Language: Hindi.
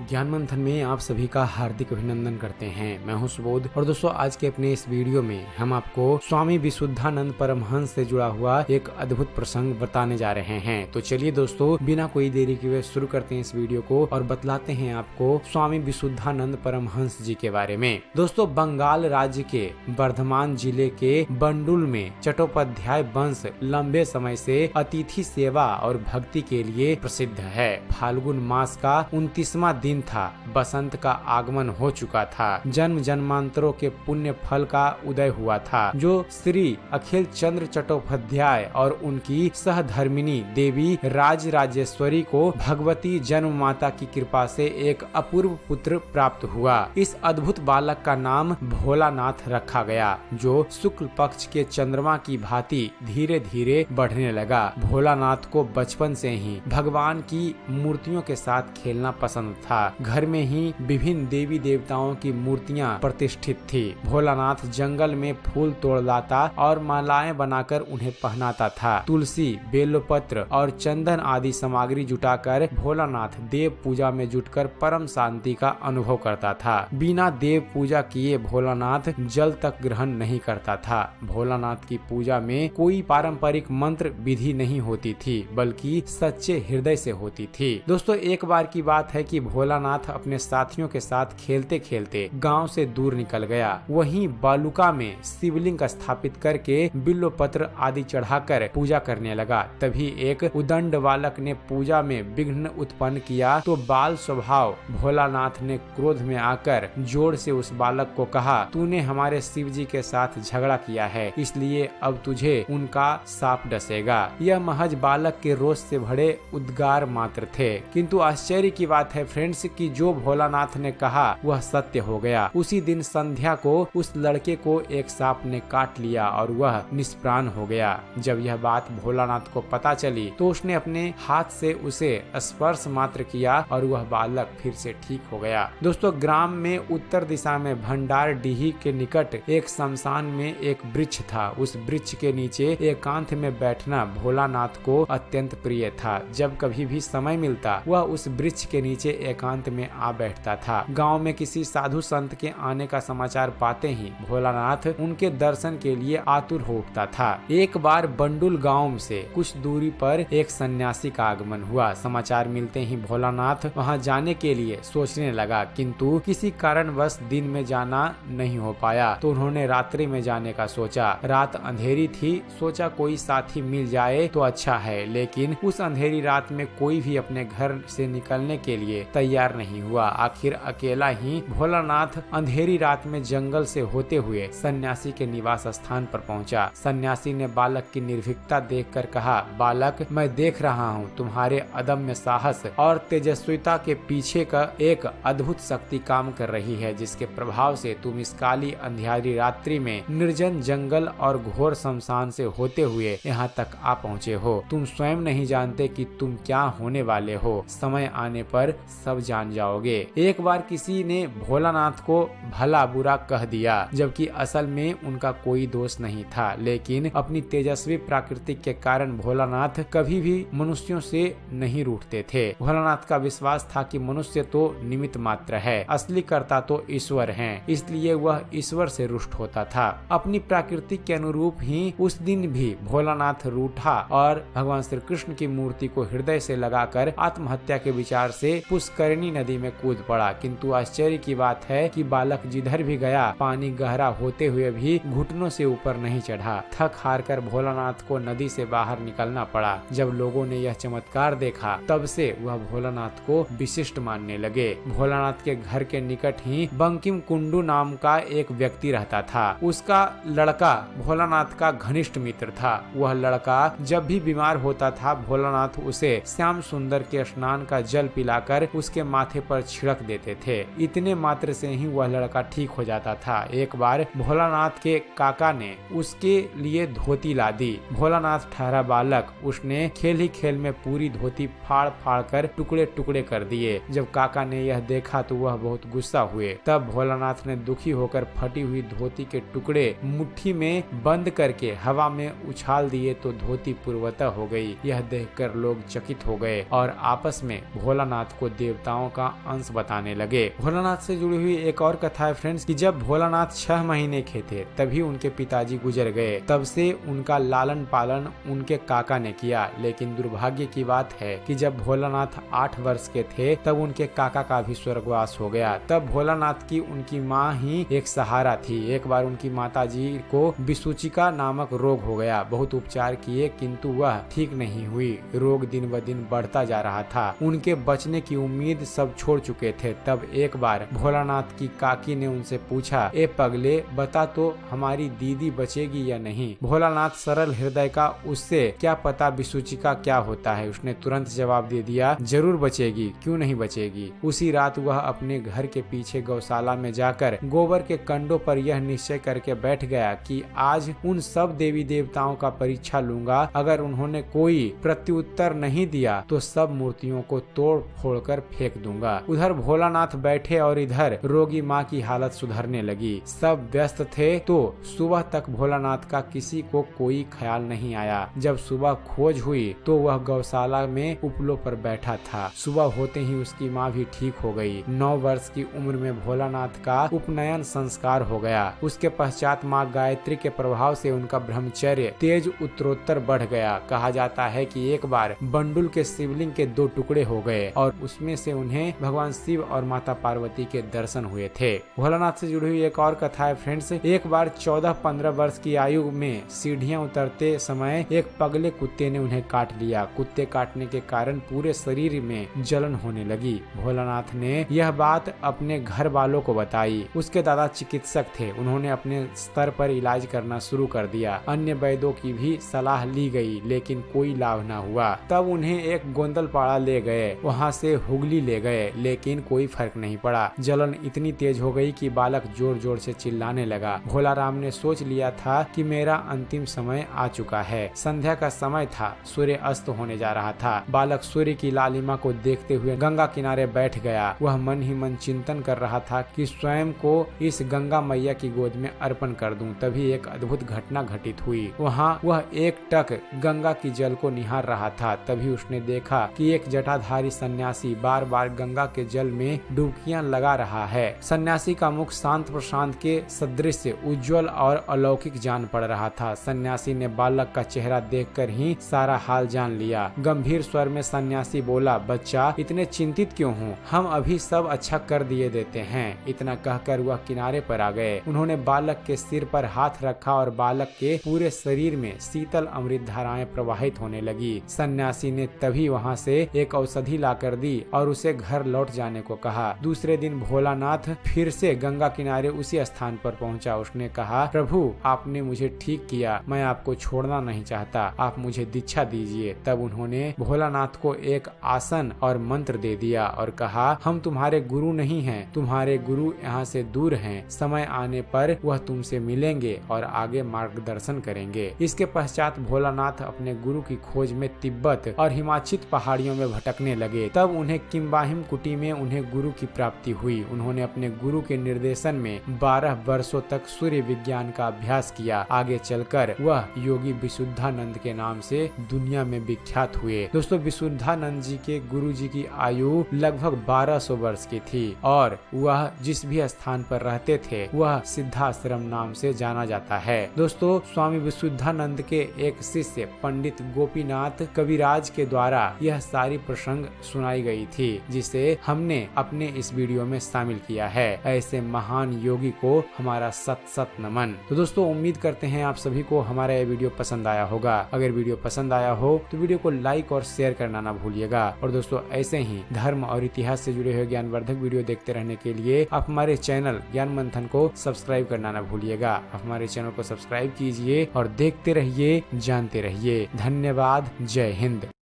ज्ञान मंथन में आप सभी का हार्दिक अभिनंदन करते हैं। मैं हूं सुबोध और दोस्तों आज के अपने इस वीडियो में हम आपको स्वामी विशुद्धानंद परमहंस से जुड़ा हुआ एक अद्भुत प्रसंग बताने जा रहे हैं। तो चलिए दोस्तों बिना कोई देरी किए शुरू करते हैं इस वीडियो को और बतलाते हैं आपको स्वामी विशुद्धानंद परमहंस जी के बारे में। दोस्तों बंगाल राज्य के वर्धमान जिले के बंडुल में चट्टोपाध्याय वंश लंबे समय से अतिथि सेवा और भक्ति के लिए प्रसिद्ध है। फाल्गुन मास का 29वां दिन था। बसंत का आगमन हो चुका था। जन्म जन्मांतरों के पुण्य फल का उदय हुआ था जो श्री अखिल चंद्र चट्टोपाध्याय और उनकी सहधर्मिणी देवी राजराजेश्वरी को भगवती जन्म माता की कृपा से एक अपूर्व पुत्र प्राप्त हुआ। इस अद्भुत बालक का नाम भोलानाथ रखा गया जो शुक्ल पक्ष के चंद्रमा की भांति धीरे धीरे बढ़ने लगा। भोलानाथ को बचपन से ही भगवान की मूर्तियों के साथ खेलना पसंद था। घर में ही विभिन्न देवी देवताओं की मूर्तियां प्रतिष्ठित थी। भोलानाथ जंगल में फूल तोड़ लाता और मालाएं बनाकर उन्हें पहनाता था। तुलसी, बेलपत्र और चंदन आदि सामग्री जुटाकर भोलानाथ देव पूजा में जुटकर परम शांति का अनुभव करता था। बिना देव पूजा किए भोलानाथ जल तक ग्रहण नहीं करता था। भोलानाथ की पूजा में कोई पारंपरिक मंत्र विधि नहीं होती थी बल्कि सच्चे हृदय से होती थी। दोस्तों एक बार की बात है कि भोलानाथ अपने साथियों के साथ खेलते खेलते गांव से दूर निकल गया। वहीं बालुका में शिवलिंग स्थापित करके बिल्वपत्र आदि चढ़ाकर पूजा करने लगा। तभी एक उदंड बालक ने पूजा में विघ्न उत्पन्न किया तो बाल स्वभाव भोलानाथ ने क्रोध में आकर जोर से उस बालक को कहा, तूने हमारे शिव जी के साथ झगड़ा किया है, इसलिए अब तुझे उनका साप डसेगा। यह महज बालक के रोष से भरे उद्गार मात्र थे, किंतु आश्चर्य की बात है फ्रेंड्स कि जो भोलानाथ ने कहा वह सत्य हो गया। उसी दिन संध्या को उस लड़के को एक सांप ने काट लिया और वह निष्प्राण हो गया। जब यह बात भोलानाथ को पता चली तो उसने अपने हाथ से उसे स्पर्श मात्र किया और वह बालक फिर से ठीक हो गया। दोस्तों ग्राम में उत्तर दिशा में भंडार डीही के निकट एक शमशान में एक वृक्ष था। उस वृक्ष के नीचे एकांत में बैठना भोलानाथ को अत्यंत प्रिय था। जब कभी भी समय मिलता वह उस वृक्ष के नीचे एकांत में आ बैठता था। गांव में किसी साधु संत के आने का समाचार पाते ही भोलानाथ उनके दर्शन के लिए आतुर हो उठता था। एक बार बंडुल गांव से कुछ दूरी पर एक सन्यासी का आगमन हुआ। समाचार मिलते ही भोलानाथ वहां जाने के लिए सोचने लगा, किंतु किसी कारणवश दिन में जाना नहीं हो पाया तो उन्होंने रात्रि में जाने का सोचा। रात अंधेरी थी, सोचा कोई साथी मिल जाए तो अच्छा है, लेकिन उस अंधेरी रात में कोई भी अपने घर से निकलने के लिए तैयार नहीं हुआ। आखिर अकेला ही भोलानाथ अंधेरी रात में जंगल से होते हुए सन्यासी के निवास स्थान पर पहुंचा। सन्यासी ने बालक की निर्भीकता देखकर कहा, बालक मैं देख रहा हूं तुम्हारे अदम्य साहस और तेजस्विता के पीछे का एक अद्भुत शक्ति काम कर रही है, जिसके प्रभाव से तुम इस काली अंधियारी रात्रि में निर्जन जंगल और घोर शमशान से होते हुए यहाँ तक आ पहुँचे हो। तुम स्वयं नहीं जानते कि तुम क्या होने वाले हो। समय आने पर सब जान जाओगे। एक बार किसी ने भोलानाथ को भला बुरा कह दिया, जबकि असल में उनका कोई दोष नहीं था, लेकिन अपनी तेजस्वी प्रकृति के कारण भोलानाथ कभी भी मनुष्यों से नहीं रूठते थे। भोलानाथ का विश्वास था कि मनुष्य तो निमित्त मात्र है, असली कर्ता तो ईश्वर हैं, इसलिए वह ईश्वर से रुष्ट होता था। अपनी प्रकृति के अनुरूप ही उस दिन भी भोलानाथ रूठा और भगवान श्री कृष्ण की मूर्ति को हृदय से लगाकर आत्महत्या के विचार से पुष्करणी नदी में कूद पड़ा। किंतु आश्चर्य की बात है कि बालक जिधर भी गया पानी गहरा होते हुए भी घुटनों से ऊपर नहीं चढ़ा। थक हार कर भोलानाथ को नदी से बाहर निकलना पड़ा। जब लोगों ने यह चमत्कार देखा तब से वह भोलानाथ को विशिष्ट मानने लगे। भोलानाथ के घर के निकट ही बंकिम कुंडू नाम का एक व्यक्ति रहता था। उसका लड़का भोलानाथ का घनिष्ठ मित्र था। वह लड़का जब भी बीमार होता था भोलानाथ उसे श्याम सुंदर के स्नान का जल पिलाकर उसके माथे पर छिड़क देते थे। इतने मात्र से ही वह लड़का ठीक हो जाता था। एक बार भोलानाथ के काका ने उसके लिए धोती ला दी। भोलानाथ ठहरा बालक, उसने खेल ही खेल में पूरी धोती फाड़ फाड़ कर टुकड़े टुकड़े कर दिए। जब काका ने यह देखा तो वह बहुत गुस्सा हुए। तब भोलानाथ ने दुखी होकर फटी हुई धोती के टुकड़े मुट्ठी में बंद करके हवा में उछाल दिए तो धोती पूर्वतः हो गई। यह देखकर लोग चकित हो गए और आपस में भोलानाथ को देवताओं देवताओं का अंश बताने लगे। भोलानाथ से जुड़ी हुई एक और कथा है फ्रेंड्स कि जब भोलानाथ 6 महीने के थे तभी उनके पिताजी गुजर गए। तब से उनका लालन पालन उनके काका ने किया, लेकिन दुर्भाग्य की बात है कि जब भोलानाथ 8 वर्ष के थे तब उनके काका का भी स्वर्गवास हो गया। तब भोलानाथ की उनकी माँ ही एक सहारा थी। एक बार उनकी माताजी को विसूचिका नामक रोग हो गया। बहुत उपचार किए किंतु वह ठीक नहीं हुई। रोग दिन ब दिन बढ़ता जा रहा था। उनके बचने की उम्मीद सब छोड़ चुके थे। तब एक बार भोलानाथ की काकी ने उनसे पूछा, ए पगले, बता तो हमारी दीदी बचेगी या नहीं। भोलानाथ सरल हृदय का, उससे क्या पता विसूचिका क्या होता है। उसने तुरंत जवाब दे दिया, जरूर बचेगी, क्यों नहीं बचेगी। उसी रात वह अपने घर के पीछे गौशाला में जाकर गोबर के कंडों पर यह निश्चय करके बैठ गया कि आज उन सब देवी देवताओं का परीक्षा लूंगा। अगर उन्होंने कोई प्रत्युत्तर नहीं दिया तो सब मूर्तियों को तोड़ फोड़ कर फेंक दूंगा। उधर भोलानाथ बैठे और इधर रोगी माँ की हालत सुधरने लगी। सब व्यस्त थे तो सुबह तक भोलानाथ का किसी को कोई ख्याल नहीं आया। जब सुबह खोज हुई तो वह गौशाला में उपलों पर बैठा था। सुबह होते ही उसकी माँ भी ठीक हो गई। 9 वर्ष की उम्र में भोलानाथ का उपनयन संस्कार हो गया। उसके पश्चात माँ गायत्री के प्रभाव से उनका ब्रह्मचर्य तेज उत्तरोत्तर बढ़ गया। कहा जाता है कि एक बार बंडुल के शिवलिंग के 2 टुकड़े हो गए और उसमें से उन्हें भगवान शिव और माता पार्वती के दर्शन हुए थे। भोलानाथ से जुड़ी हुई एक और कथा है फ्रेंड्स। एक बार 14-15 वर्ष की आयु में सीढ़ियां उतरते समय एक पगले कुत्ते ने उन्हें काट लिया। कुत्ते काटने के कारण पूरे शरीर में जलन होने लगी। भोलानाथ ने यह बात अपने घर वालों को बताई। उसके दादा चिकित्सक थे। उन्होंने अपने स्तर पर इलाज करना शुरू कर दिया। अन्य वैद्यों की भी सलाह ली गई, लेकिन कोई लाभ न हुआ। तब उन्हें एक गोंदलपाड़ा ले गए, वहाँ से हुगली ले गए, लेकिन कोई फर्क नहीं पड़ा। जलन इतनी तेज हो गई कि बालक जोर जोर से चिल्लाने लगा। भोलाराम ने सोच लिया था कि मेरा अंतिम समय आ चुका है। संध्या का समय था, सूर्य अस्त होने जा रहा था। बालक सूर्य की लालिमा को देखते हुए गंगा किनारे बैठ गया। वह मन ही मन चिंतन कर रहा था कि स्वयं को इस गंगा मैया की गोद में अर्पण कर दूं। तभी एक अद्भुत घटना घटित हुई। वहाँ वह एक टक गंगा की जल को निहार रहा था। तभी उसने देखा कि एक जटाधारी सन्यासी बार बार गंगा के जल में डुबकियां लगा रहा है। सन्यासी का मुख शांत प्रशांत के सदृश उज्जवल और अलौकिक जान पड़ रहा था। सन्यासी ने बालक का चेहरा देखकर ही सारा हाल जान लिया। गंभीर स्वर में सन्यासी बोला, बच्चा इतने चिंतित क्यों हो, हम अभी सब अच्छा कर दिए देते हैं। इतना कहकर वह किनारे पर आ गए। उन्होंने बालक के सिर पर हाथ रखा और बालक के पूरे शरीर में शीतल अमृत धाराएं प्रवाहित होने लगी। सन्यासी ने तभी वहाँ से एक औषधि लाकर दी और उसे घर लौट जाने को कहा। दूसरे दिन भोलानाथ फिर से गंगा किनारे उसी स्थान पर पहुंचा। उसने कहा, प्रभु आपने मुझे ठीक किया, मैं आपको छोड़ना नहीं चाहता, आप मुझे दीक्षा दीजिए। तब उन्होंने भोलानाथ को एक आसन और मंत्र दे दिया और कहा, हम तुम्हारे गुरु नहीं हैं, तुम्हारे गुरु यहाँ से दूर हैं। समय आने पर वह तुमसे मिलेंगे और आगे मार्गदर्शन करेंगे। इसके पश्चात भोलानाथ अपने गुरु की खोज में तिब्बत और हिमाचल पहाड़ियों में भटकने लगे। तब उन्हें किम्बाहिम कुटी में उन्हें गुरु की प्राप्ति हुई। उन्होंने अपने गुरु के निर्देशन में 12 वर्षों तक सूर्य विज्ञान का अभ्यास किया। आगे चलकर वह योगी विशुद्धानंद के नाम से दुनिया में विख्यात हुए। दोस्तों, विशुद्धानंद जी के गुरु जी की आयु लगभग 1200 वर्ष की थी और वह जिस भी स्थान पर रहते थे वह सिद्धाश्रम नाम से जाना जाता है। दोस्तों, स्वामी विशुद्धानंद के एक शिष्य पंडित गोपीनाथ कविराज के द्वारा यह सारी प्रसंग सुनाई गई थी, जिसे हमने अपने इस वीडियो में शामिल किया है। ऐसे महान योगी को हमारा सत सत नमन। तो दोस्तों, उम्मीद करते हैं आप सभी को हमारा यह वीडियो पसंद आया होगा। अगर वीडियो पसंद आया हो तो वीडियो को लाइक और शेयर करना ना भूलिएगा। और दोस्तों, ऐसे ही धर्म और इतिहास से जुड़े हुए ज्ञानवर्धक वीडियो देखते रहने के लिए आप हमारे चैनल ज्ञान मंथन को सब्सक्राइब करना ना भूलिएगा। आप हमारे चैनल को सब्सक्राइब कीजिए और देखते रहिए, जानते रहिए। धन्यवाद। जय हिंद।